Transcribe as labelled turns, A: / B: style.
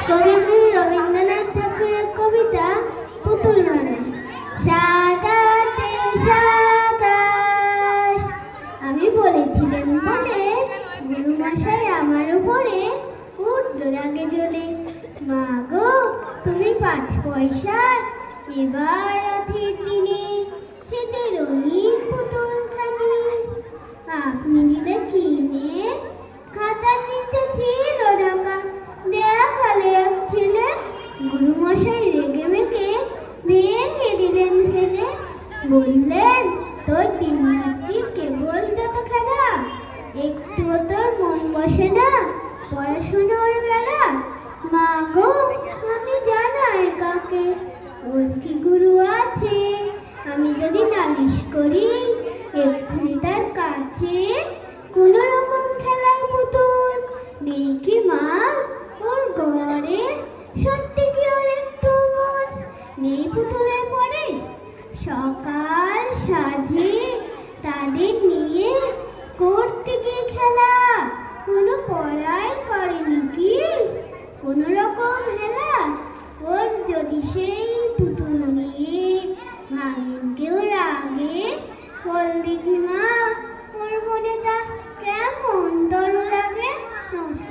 A: কবিগুরু রবীন্দ্রনাথ ঠাকুরের কবিতা পুতুল ভাঙা। সাদাতে সাতাশ। আমি বলেছিলেন বলে গুরুমশাই আমার উপরে উঠল রাগে জ্বলে। মা গো তুমি 5 পয়সার এবার রাতের দিনে খেতে রঙিন পুতুল খানি আপনি দিলে কিনে খাতার নিচে ছিল ঢাকা। দেখালে এক ছেলে গুরুমশাই রেগে মেগে ভেঙে দিলেন ফেলে। বললেন তোর দিনরাত্রি কেবল যত খেলা, একটুও তোর মন বসে না পড়াশোনার বেলা। মা গো আমি জানাই কাকে, ওর কি গুরু আছে? আমি যদি নালিশ করি এক্ষুনি তার কাছে। কোন রকম খেলার পুতুল নেই কি মা ওর ঘরে? সত্যি কি ওর একটু মন নেই পুতুলে পড়ে? সকাল সাজে তাদের নিয়ে করতে গিয়ে খেলা, কোনো পড়াই করেনি কি কোন রকম হেলা? ওর যদি সেই পুতুল নিয়ে ভাঙে কেউ রাগে, বল দেখি মা ওর মনেটা কেমন তরু লাগে। নমস্কার।